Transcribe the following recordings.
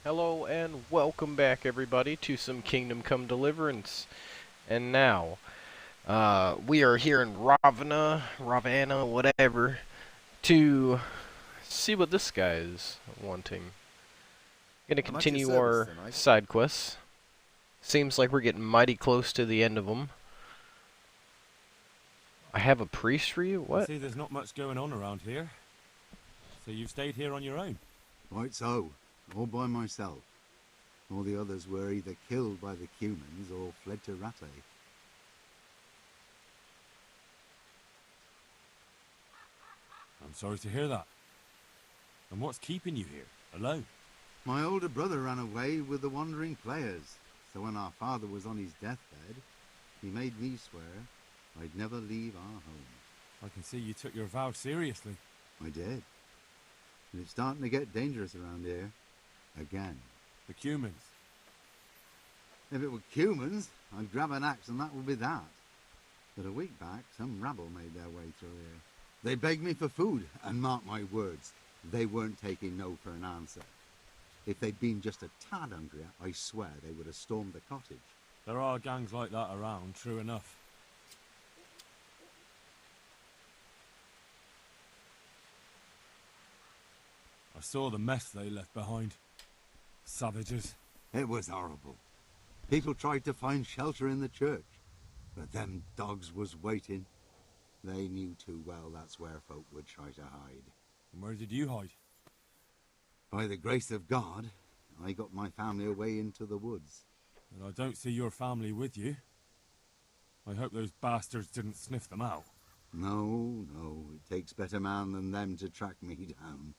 Hello and welcome back, everybody, to some Kingdom Come Deliverance. And now, we are here in Ravana, whatever, to see what this guy is wanting. Gonna I'm at your continue service, our Sir Knight. side quests. Seems like we're getting mighty close to the end of them. I have a priest for you? I What? see there's not much going on around here. So you've stayed here on your own? Right so, all by myself. All the others were either killed by the humans or fled to Rattay. I'm sorry to hear that. And what's keeping you here, alone? My older brother ran away with the wandering players, so when our father was on his deathbed, he made me swear I'd never leave our home. I can see you took your vow seriously. I did. And it's starting to get dangerous around here. Again. The humans. If it were humans, I'd grab an axe and that would be that. But a week back, some rabble made their way through here. They begged me for food, and mark my words, they weren't taking no for an answer. If they'd been just a tad hungrier, I swear they would have stormed the cottage. There are gangs like that around, true enough. I saw the mess they left behind. Savages. It was horrible. People tried to find shelter in the church, but them dogs was waiting. They knew too well that's where folk would try to hide. And where did you hide? By the grace of God, I got my family away into the woods. And I don't see your family with you. I hope those bastards didn't sniff them out. No, it takes better man than them to track me down.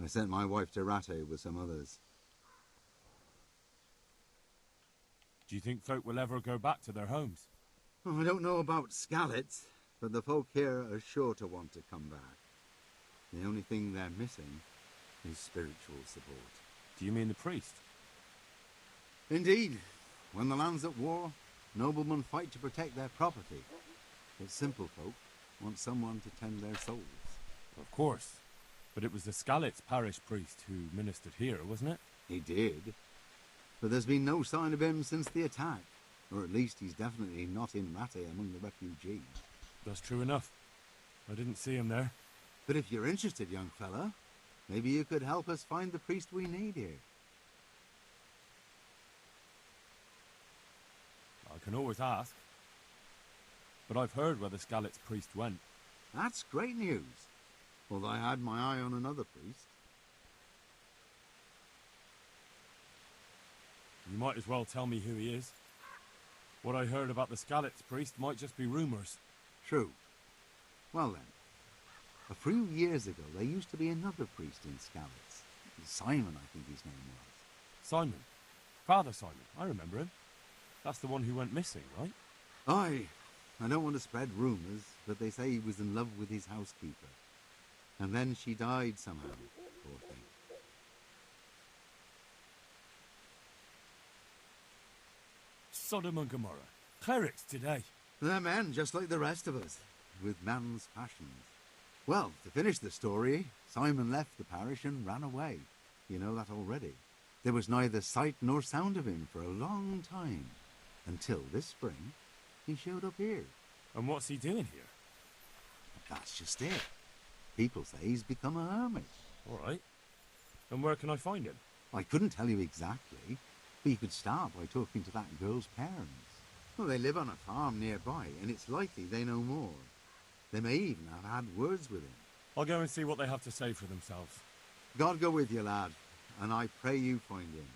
I sent my wife to Rattay with some others. Do you think folk will ever go back to their homes? Oh, I don't know about Scallets, but the folk here are sure to want to come back. The only thing they're missing is spiritual support. Do you mean the priest? Indeed. When the land's at war, noblemen fight to protect their property. But simple folk want someone to tend their souls. Of course. But it was the Scalitz parish priest who ministered here, wasn't it? He did. But there's been no sign of him since the attack. Or at least he's definitely not in Rattay among the refugees. That's true enough. I didn't see him there. But if you're interested, young fella, maybe you could help us find the priest we need here. I can always ask. But I've heard where the Scalitz priest went. That's great news. Although I had my eye on another priest. You might as well tell me who he is. What I heard about the Scalitz priest might just be rumours. True. Well then, a few years ago there used to be another priest in Scallets. Simon, I think his name was. Simon. Father Simon. I remember him. That's the one who went missing, right? Aye. I don't want to spread rumours, but they say he was in love with his housekeeper. And then she died somehow, poor thing. Sodom and Gomorrah. Clerics today. They're men just like the rest of us, with man's passions. Well, to finish the story, Simon left the parish and ran away. You know that already. There was neither sight nor sound of him for a long time. Until this spring, he showed up here. And what's he doing here? That's just it. People say he's become a hermit. All right. And where can I find him? I couldn't tell you exactly, but you could start by talking to that girl's parents. Well, they live on a farm nearby, and it's likely they know more. They may even have had words with him. I'll go and see what they have to say for themselves. God go with you, lad, and I pray you find him.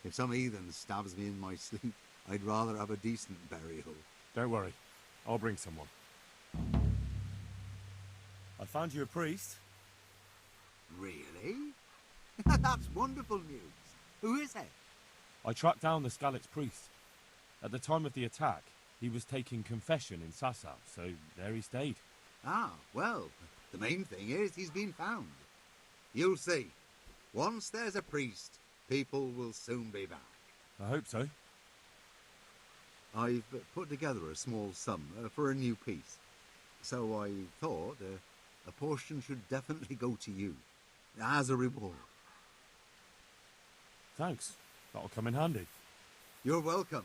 If some heathen stabs me in my sleep, I'd rather have a decent burial. Don't worry. I'll bring someone. I found you a priest. Really? That's wonderful news. Who is it? I tracked down the Scalitz priest. At the time of the attack, he was taking confession in Sasau, so there he stayed. Ah, well, the main thing is he's been found. You'll see. Once there's a priest, people will soon be back. I hope so. I've put together a small sum for a new piece. So I thought a portion should definitely go to you, as a reward. Thanks. That'll come in handy. You're welcome.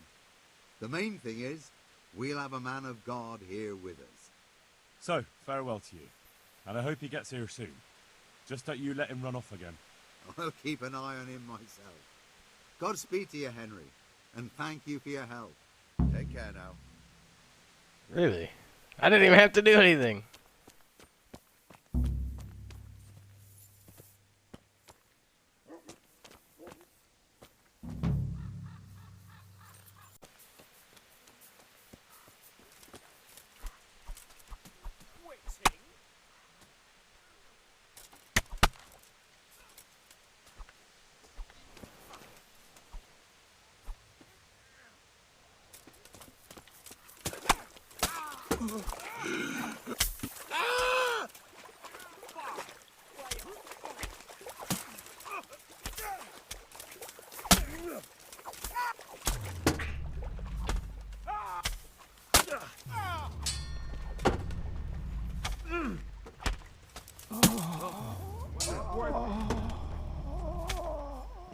The main thing is, we'll have a man of God here with us. So, farewell to you. And I hope he gets here soon. Just don't you let him run off again. I'll keep an eye on him myself. Godspeed to you, Henry, and thank you for your help. Take care now. Really? I didn't even have to do anything.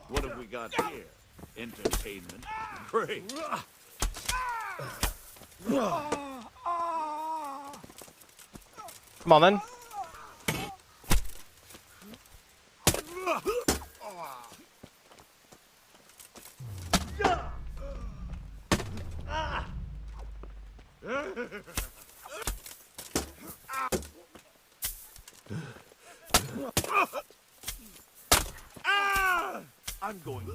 What have we got here? Entertainment? Great. Come on then. I'm going to.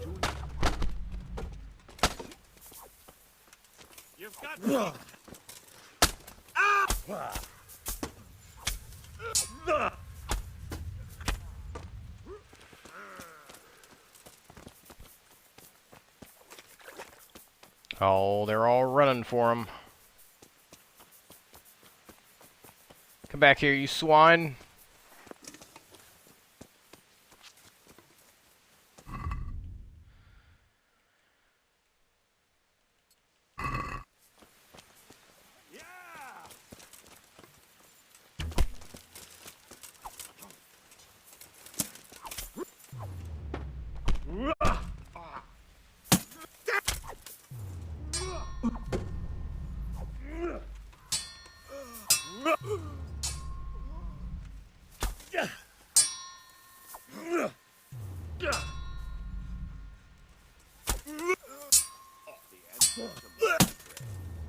You've got me. Oh, they're all running for him. Come back here, you swine.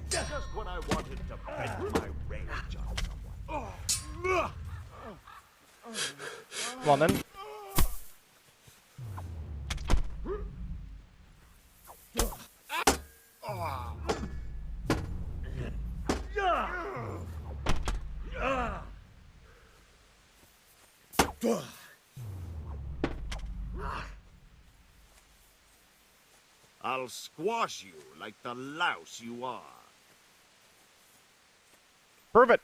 Just when I wanted to vent my rage on someone. Come on then. I'll squash you like the louse you are. Prove it.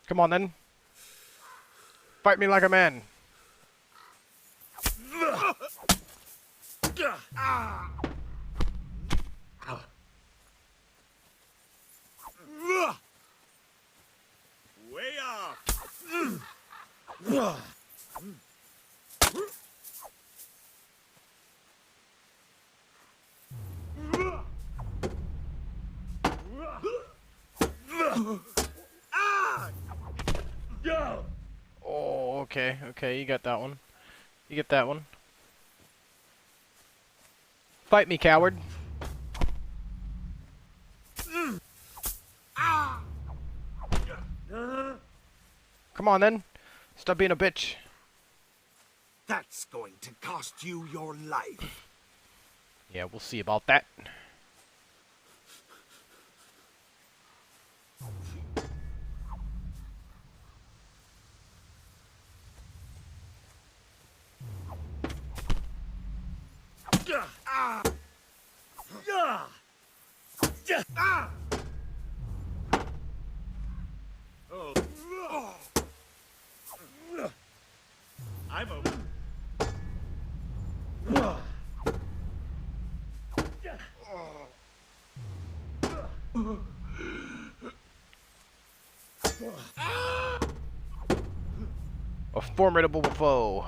Come on then. Fight me like a man. Way off. Oh, okay, okay, you got that one. You get that one. Fight me, coward. Come on then. Stop being a bitch. That's going to cost you your life. Yeah, we'll see about that. Oh. I'm open. A formidable foe.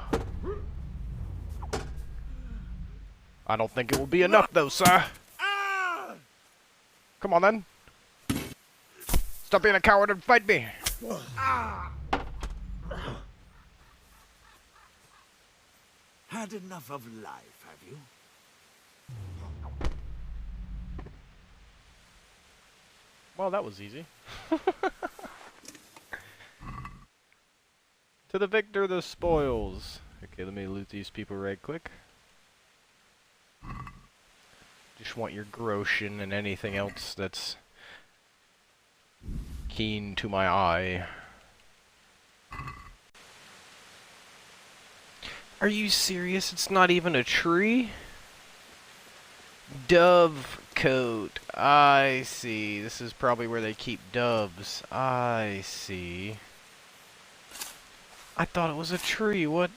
I don't think it will be enough, though, sir. Come on, then. Stop being a coward and fight me. Had enough of life, have you? Well, that was easy. To the victor, the spoils. Okay, let me loot these people right quick. Just want your Groschen and anything else that's keen to my eye. Are you serious? It's not even a tree? Dove coat. I see. This is probably where they keep doves. I see. I thought it was a tree. What?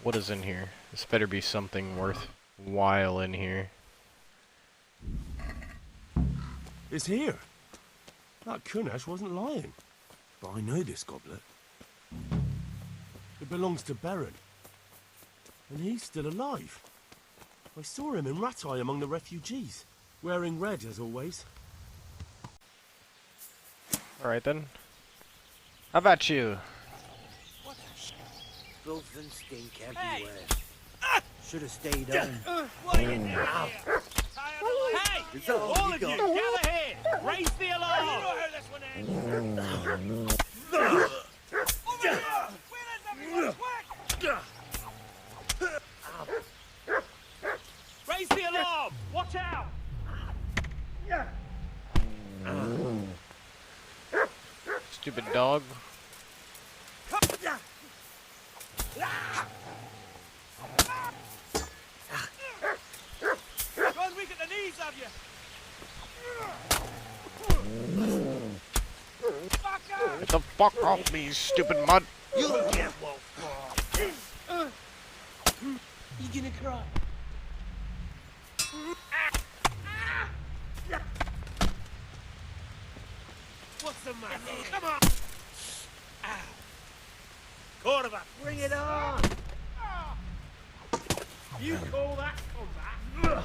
What is in here? This better be something worthwhile in here. It's here. That Kunesh wasn't lying. But I know this goblet. It belongs to Baron. And he's still alive. I saw him in Ratai among the refugees, wearing red as always. Alright then. How about you? Filth and stink everywhere. Should have stayed home. What are you doing here? Hey! It's all All you of you, got. gather here! Raise the alarm! You know how this one ends! Where is everyone? Quick! Raise the alarm! Watch out! Stupid dog. Gone weak at the knees, have you? Get the fuck off me, you stupid mud. You'll get what for. You gonna cry? What's the matter? Come on! Quarterback, Bring it on! you call that combat?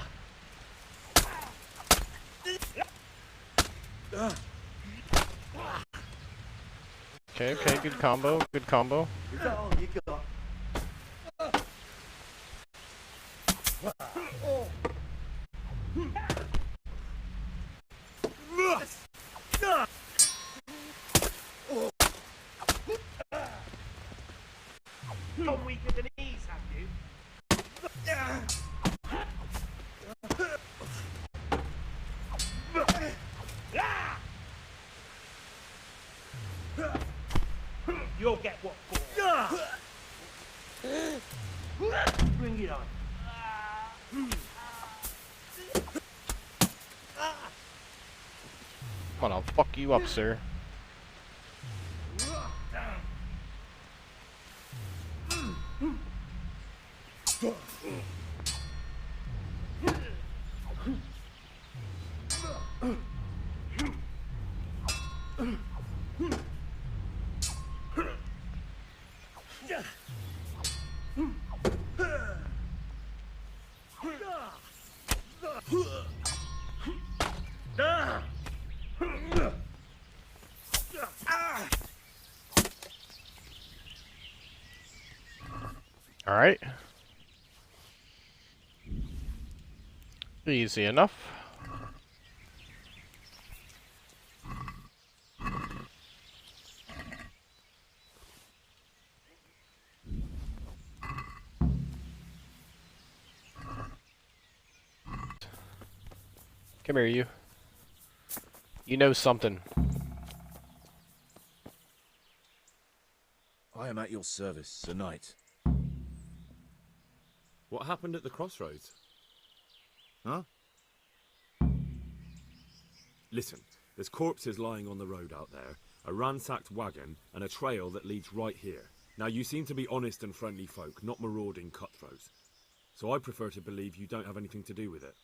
Okay, okay, good combo, good combo. Is that all you got? Gone weak at the knees, have you? You'll get what for. Bring it on. Come on, I'll fuck you up, sir. Alright. Easy enough. Come here, you. You know something. I I am at your service, Sir Knight. What happened at the crossroads? Huh? Listen, there's corpses lying on the road out there, a ransacked wagon, and a trail that leads right here. Now, you seem to be honest and friendly folk, not marauding cutthroats. So I prefer to believe you don't have anything to do with it.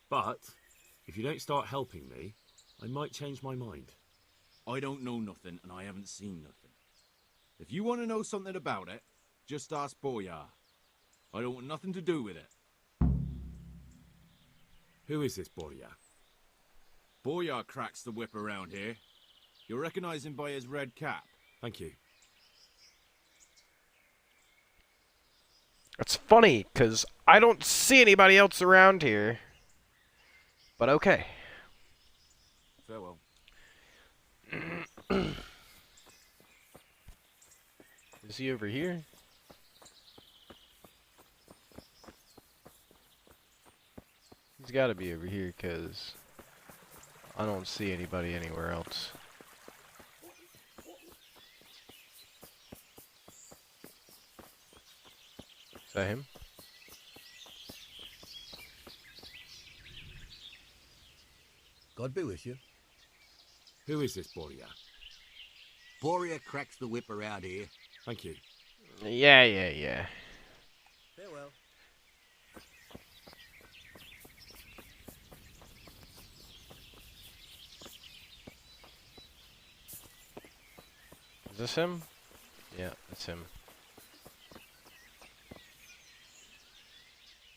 But, if you don't start helping me, I might change my mind. I don't know nothing, and I haven't seen nothing. If you want to know something about it, just ask Boyar. I don't want nothing to do with it. Who is this Boyar? Boyar cracks the whip around here. You'll recognize him by his red cap. Thank you. It's funny, because I don't see anybody else around here. But okay. Farewell. Is he over here? He's got to be over here, because I don't see anybody anywhere else. Is that him? God be with you. Who is this Boyar? Boria cracks the whip around here. Thank you. Yeah. Farewell. Is this him? Yeah, it's him.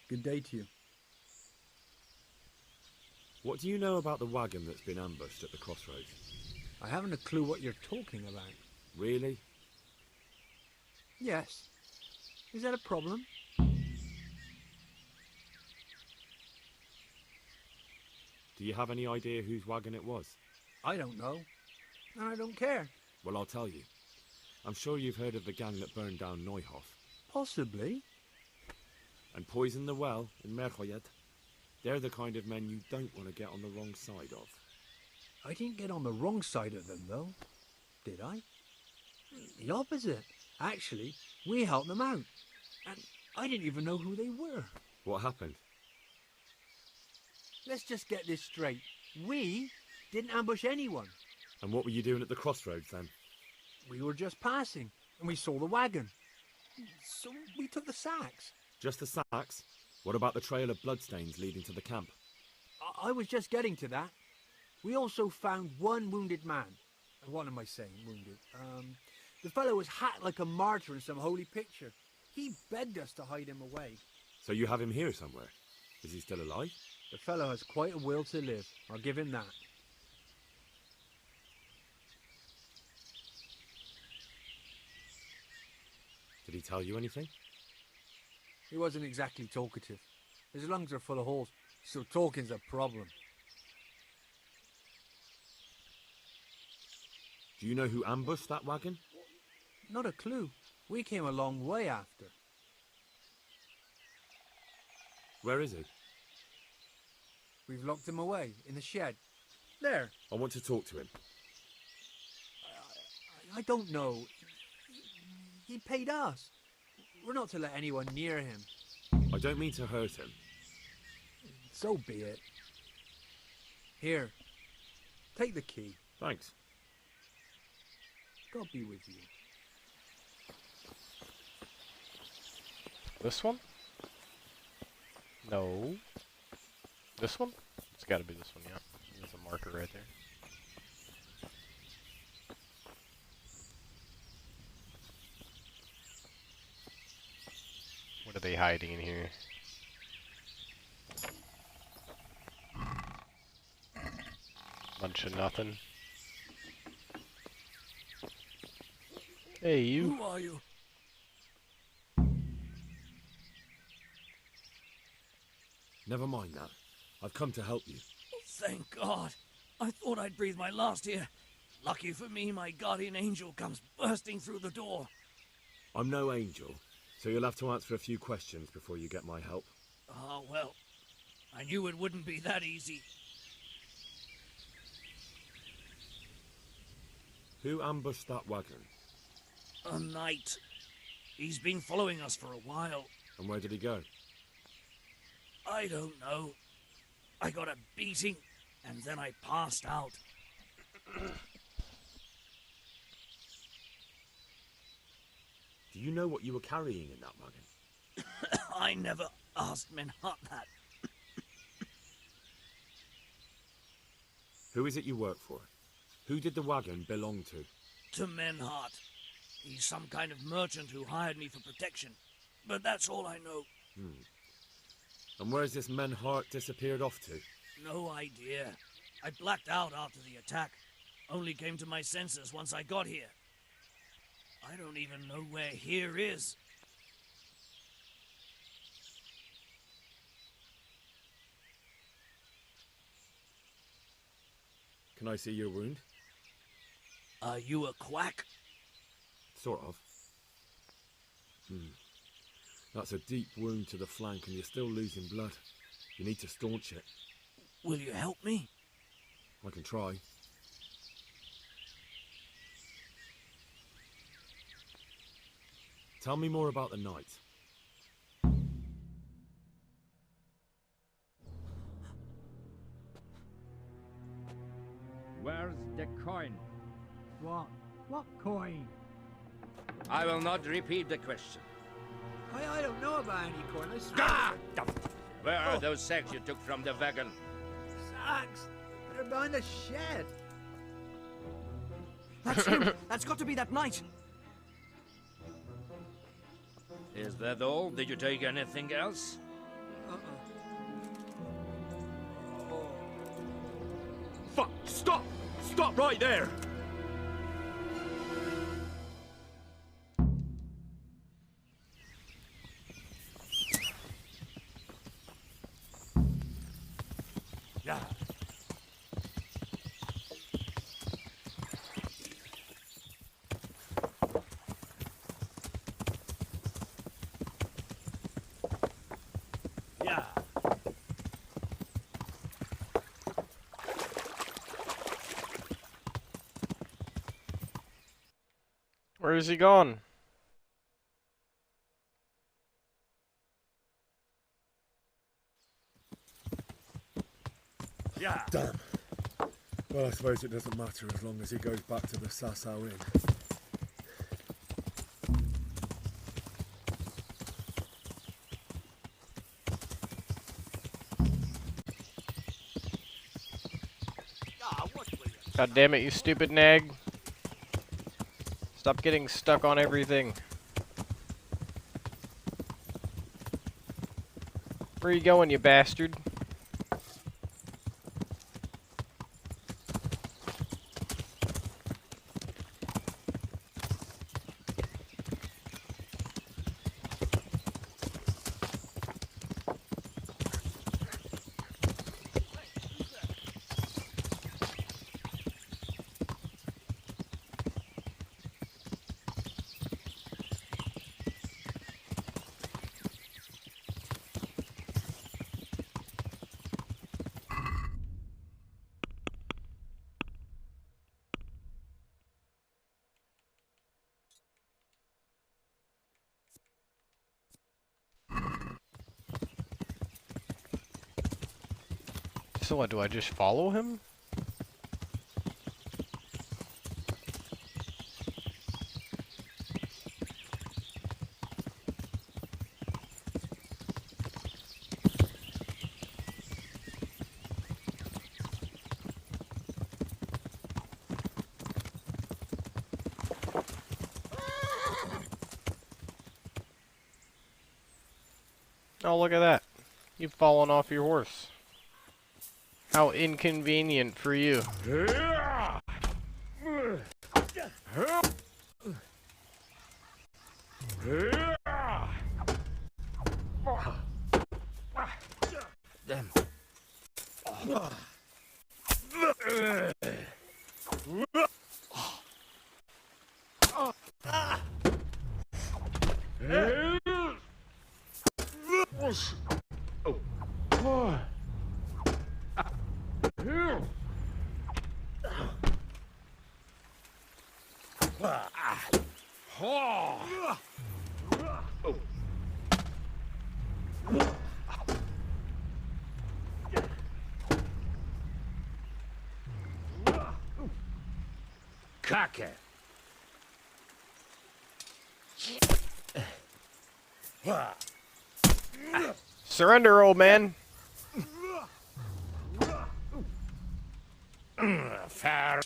Good day to you. What do you know about the wagon that's been ambushed at the crossroads? I haven't a clue what you're talking about. Really? Yes. Is that a problem? Do you have any idea whose wagon it was? I don't know. And I don't care. Well, I'll tell you. I'm sure you've heard of the gang that burned down Neuhof Possibly. and poisoned the well in Merchoyed. They're the kind of men you don't want to get on the wrong side of. I didn't get on the wrong side of them, though. Did I? The opposite. Actually, we helped them out. And I didn't even know who they were. What happened? Let's just get this straight. We didn't ambush anyone. And what were you doing at the crossroads then? We were just passing, and we saw the wagon. So we took the sacks. Just the sacks? What about the trail of bloodstains leading to the camp? I was just getting to that. We also found one wounded man. What am I saying, wounded? The fellow was hacked like a martyr in some holy picture. He begged us to hide him away. So you have him here somewhere? Is he still alive? The fellow has quite a will to live. I'll give him that. Did he tell you anything? He wasn't exactly talkative. His lungs are full of holes, so talking's a problem. Do you know who ambushed that wagon? Not a clue. We came a long way after. Where is he? We've locked him away in the shed. There. I want to talk to him. I don't know. He paid us. We're not to let anyone near him. I don't mean to hurt him. So be it. Here. Take the key. Thanks. God be with you. This one? No. This one? It's gotta be this one, yeah. There's a marker right there. What are they hiding in here? Bunch of nothing. Hey, you. Who are you? Never mind that. I've come to help you. Thank God. I thought I'd breathe my last here. Lucky for me, my guardian angel comes bursting through the door. I'm no angel, so you'll have to answer a few questions before you get my help. Ah, well, I knew it wouldn't be that easy. Who ambushed that wagon? A knight. He's been following us for a while. And where did he go? I don't know. I got a beating, and then I passed out. Do you know what you were carrying in that wagon? I never asked Menhart that. Who is it you work for? Who did the wagon belong to? To Menhart. He's some kind of merchant who hired me for protection. But that's all I know. And where's this Menhart disappeared off to? No idea. I blacked out after the attack. Only came to my senses once I got here. I don't even know where here is. Can I see your wound? Are you a quack? Sort of. That's a deep wound to the flank and you're still losing blood. You need to staunch it. Will you help me? I can try. Tell me more about the night. Where's the coin? What? What coin? I will not repeat the question. I don't know about any coin. I swear. Ah! Where are those sacks you took from the wagon? Sacks. They're behind the shed. That's him! That's got to be that knight! Is that all? Did you take anything else? Fuck! Stop! Stop right there! Yeah. Yeah. Where is he gone? Yeah. Damn. Well, I suppose it doesn't matter as long as he goes back to the Sasau Inn. God damn it, you stupid nag. Stop getting stuck on everything. Where are you going, you bastard? So what, do I just follow him? Oh, look at that. You've fallen off your horse. How inconvenient for you. Them. Kacke. Surrender, old man. Fair.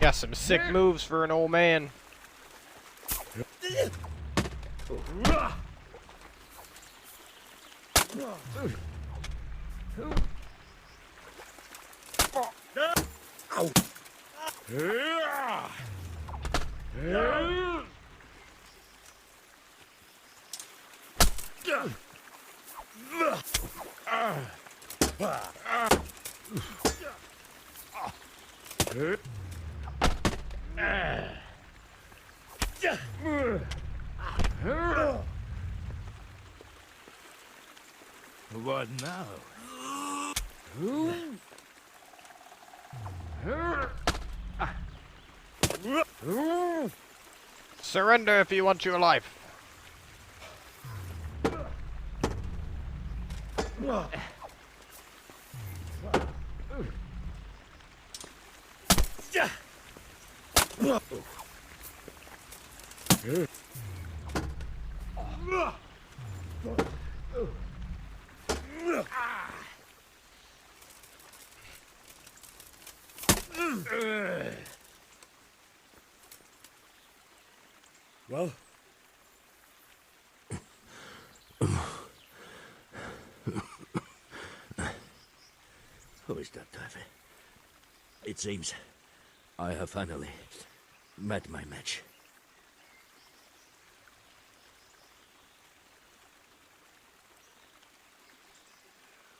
Got some sick moves for an old man. What now? Surrender if you want your life. Well? Who is that, Taffy? It seems I have finally met my match.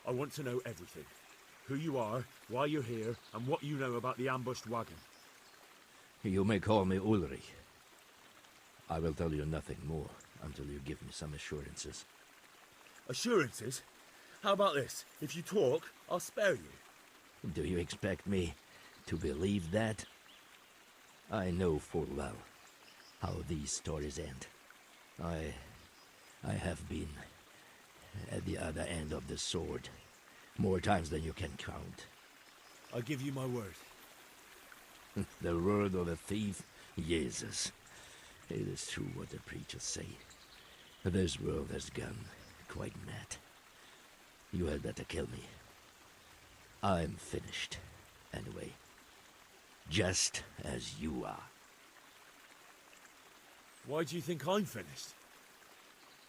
I want to know everything. Who you are, why you're here, and what you know about the ambushed wagon. You may call me Ulrich. I will tell you nothing more until you give me some assurances. Assurances? How about this? If you talk, I'll spare you. Do you expect me to believe that? I know full well how these stories end. I have been at the other end of the sword more times than you can count. I give you my word. The word of a thief? Jesus. It is true what the preachers say. This world has gone quite mad. You had better kill me. I'm finished, anyway. Just as you are. Why do you think I'm finished?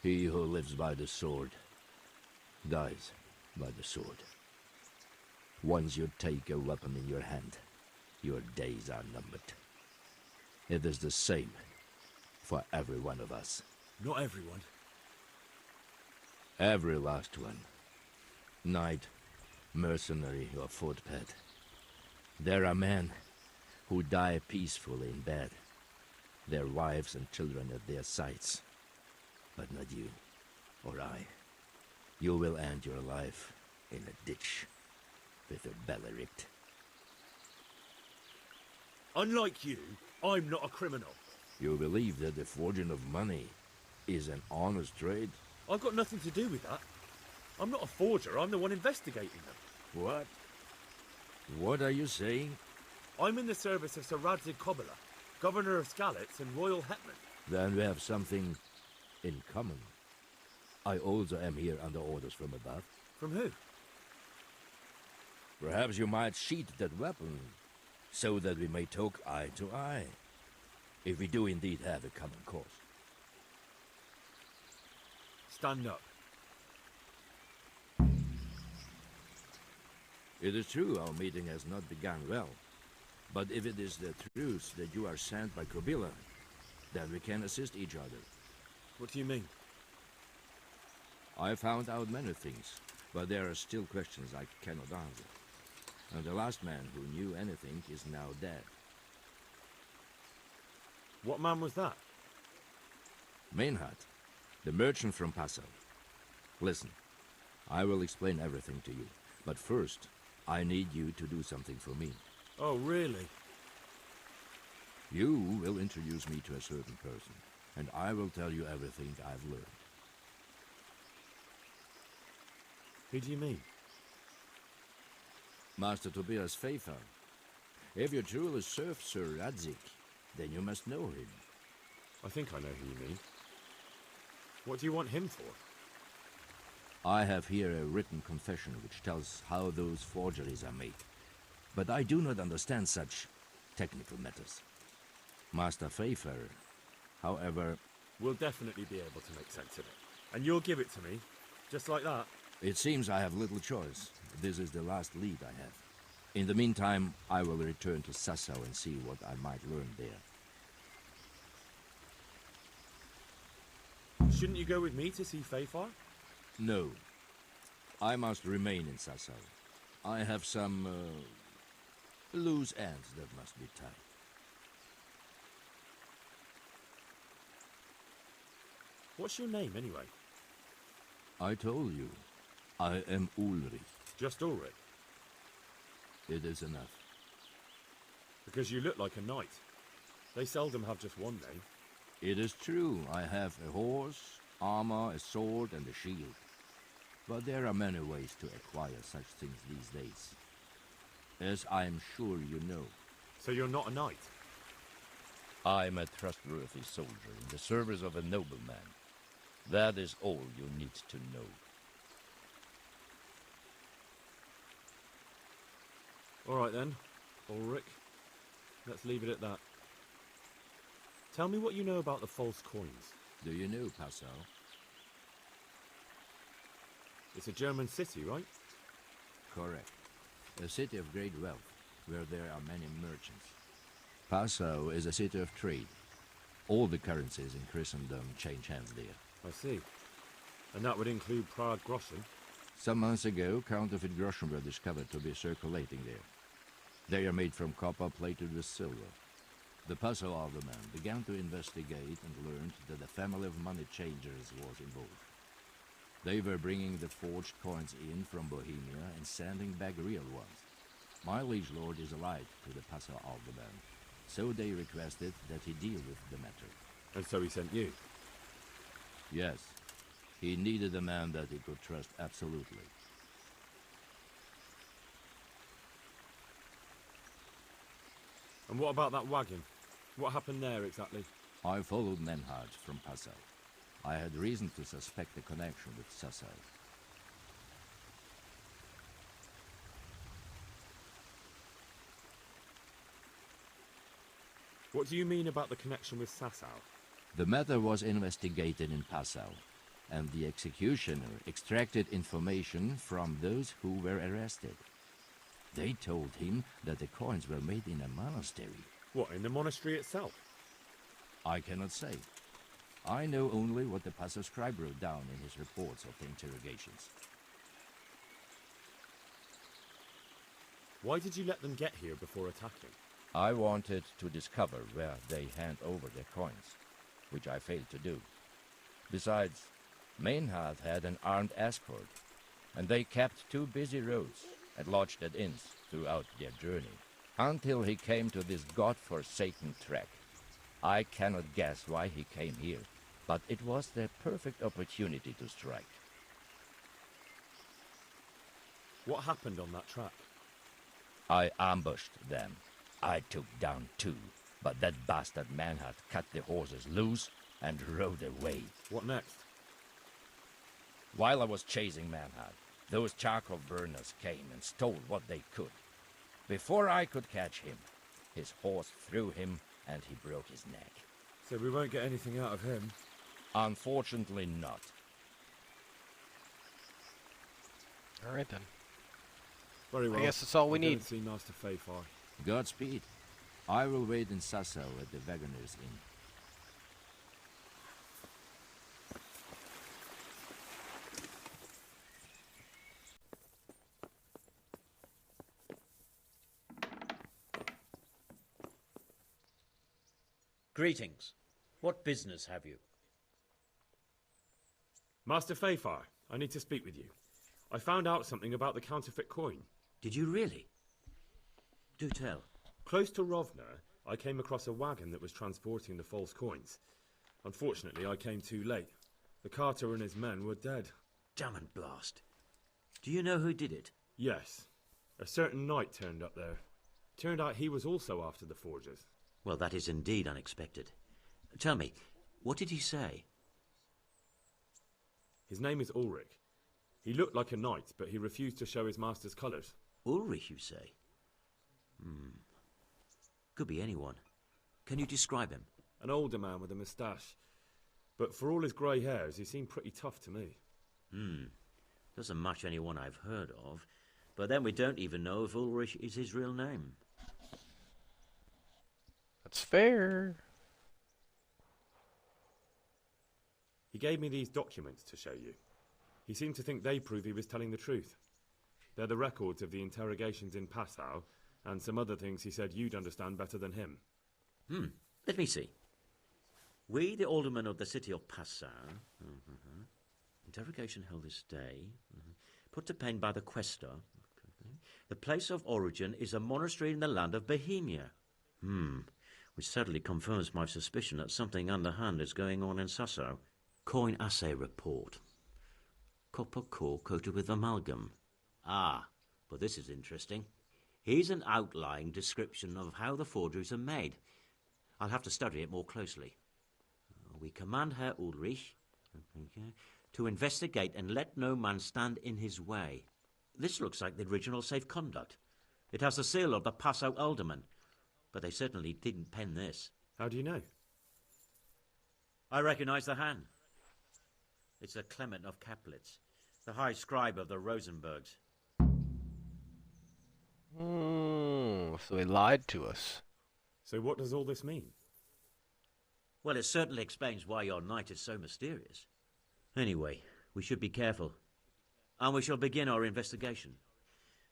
He who lives by the sword dies by the sword. Once you take a weapon in your hand, your days are numbered. It is the same for every one of us. Not everyone. Every last one. Knight, mercenary, or footpad. There are men who die peacefully in bed, their wives and children at their sides. But not you, or I. You will end your life in a ditch with your belly ripped. Unlike you, I'm not a criminal. You believe that the forging of money is an honest trade? I've got nothing to do with that. I'm not a forger, I'm the one investigating them. What? What are you saying? I'm in the service of Sir Radzig Kobyla, Governor of Skalitz and Royal Hetman. Then we have something in common. I also am here under orders from above. From who? Perhaps you might sheath that weapon, so that we may talk eye to eye, if we do indeed have a common cause. Stand up. It is true our meeting has not begun well, but if it is the truth that you are sent by Kobyla, then we can assist each other. What do you mean? I found out many things, but there are still questions I cannot answer. And the last man who knew anything is now dead. What man was that? Maynard, the merchant from Passau. Listen, I will explain everything to you, but first, I need you to do something for me. Oh, really? You will introduce me to a certain person, and I will tell you everything I've learned. Who do you mean? Master Tobias Pfeiffer. If you truly serve Sir Radzik, then you must know him. I think I know who you mean. What do you want him for? I have here a written confession which tells how those forgeries are made. But I do not understand such technical matters. Master Pfeiffer, however... We'll definitely be able to make sense of it. And you'll give it to me, just like that? It seems I have little choice. This is the last lead I have. In the meantime, I will return to Sassau and see what I might learn there. Shouldn't you go with me to see Pfeiffer? No. I must remain in Sassau. I have some, loose ends that must be tied. What's your name, anyway? I told you. I am Ulrich. Just Ulrich? It is enough. Because you look like a knight. They seldom have just one name. It is true. I have a horse, armor, a sword, and a shield. But there are many ways to acquire such things these days. As I am sure you know. So you're not a knight? I am a trustworthy soldier in the service of a nobleman. That is all you need to know. All right then, Ulrich. Let's leave it at that. Tell me what you know about the false coins. Do you know Passau? It's a German city, right? Correct. A city of great wealth, where there are many merchants. Passau is a city of trade. All the currencies in Christendom change hands there. I see. And that would include Prague Groschen? Some months ago, counterfeit groschen were discovered to be circulating there. They are made from copper plated with silver. The Passau alderman began to investigate and learned that a family of money changers was involved. They were bringing the forged coins in from Bohemia and sending back real ones. My liege lord is allied to the Passau alderman, so they requested that he deal with the matter. And so he sent you? Yes. He needed a man that he could trust absolutely. And what about that wagon? What happened there exactly? I followed Menhard from Passau. I had reason to suspect a connection with Sassau. What do you mean about the connection with Sassau? The matter was investigated in Passau, and the executioner extracted information from those who were arrested. They told him that the coins were made in a monastery. What, in the monastery itself? I cannot say. I know only what the Passau scribe wrote down in his reports of the interrogations. Why did you let them get here before attacking? I wanted to discover where they hand over their coins, which I failed to do. Besides, Maynard had an armed escort, and they kept two busy roads and lodged at inns throughout their journey, until he came to this god-forsaken track. I cannot guess why he came here, but it was the perfect opportunity to strike. What happened on that track? I ambushed them. I took down two, but that bastard Maynard cut the horses loose and rode away. What next? While I was chasing Maynard, those charcoal burners came and stole what they could. Before I could catch him, his horse threw him and he broke his neck. So we won't get anything out of him? Unfortunately not. All right, then. Very well. I guess that's all we I'll go need. and see Master Pfeiffer. Godspeed. I will wait in Sassau at the Wagoner's Inn. Greetings. What business have you? Master Fayfar, I need to speak with you. I found out something about the counterfeit coin. Did you really? Do tell. Close to Rovna, I came across a wagon that was transporting the false coins. Unfortunately, I came too late. The carter and his men were dead. Damn and blast. Do you know who did it? Yes. A certain knight turned up there. Turned out he was also after the forgers. Well, that is indeed unexpected. Tell me, what did he say? His name is Ulrich. He looked like a knight, but he refused to show his master's colours. Ulrich, you say? Could be anyone. Can you describe him? An older man with a moustache. But for all his grey hairs, he seemed pretty tough to me. Doesn't match anyone I've heard of. But then we don't even know if Ulrich is his real name. That's fair. He gave me these documents to show you. He seemed to think they prove he was telling the truth. They're the records of the interrogations in Passau, and some other things he said you'd understand better than him. Let me see. We, the aldermen of the city of Passau, interrogation held this day, put to pen by the questor. The place of origin is a monastery in the land of Bohemia. Which certainly confirms my suspicion that something underhand is going on in Sasso. Coin assay report. Copper core coated with amalgam. Ah, but this is interesting. Here's an outline description of how the forgeries are made. I'll have to study it more closely. We command Herr Ulrich to investigate and let no man stand in his way. This looks like the original safe conduct. It has the seal of the Passau alderman, but they certainly didn't pen this. How do you know? I recognize the hand. It's a Clement of Kaplitz, the high scribe of the Rosenbergs. So he lied to us. So what does all this mean? Well, it certainly explains why your knight is so mysterious. Anyway, we should be careful. And we shall begin our investigation.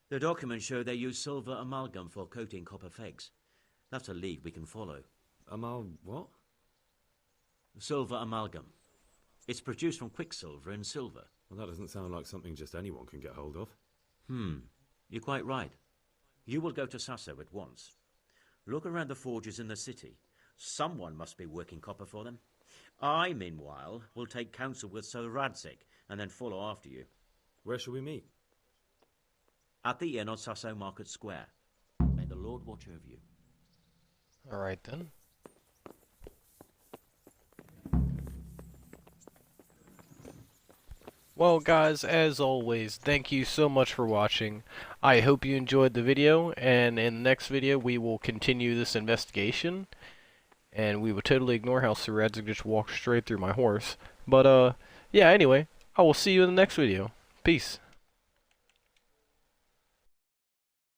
The documents show they use silver amalgam for coating copper fakes. That's a lead we can follow. What? Silver amalgam. It's produced from quicksilver and silver. Well, that doesn't sound like something just anyone can get hold of. You're quite right. You will go to Sasso at once. Look around the forges in the city. Someone must be working copper for them. I, meanwhile, will take counsel with Sir Radzik and then follow after you. Where shall we meet? At the inn on Sasso Market Square. May the Lord watch over you. Alright then. Well guys, as always, thank you so much for watching. I hope you enjoyed the video, and in the next video we will continue this investigation. And we will totally ignore how Sir Radzik just walked straight through my horse. But yeah, anyway, I will see you in the next video. Peace.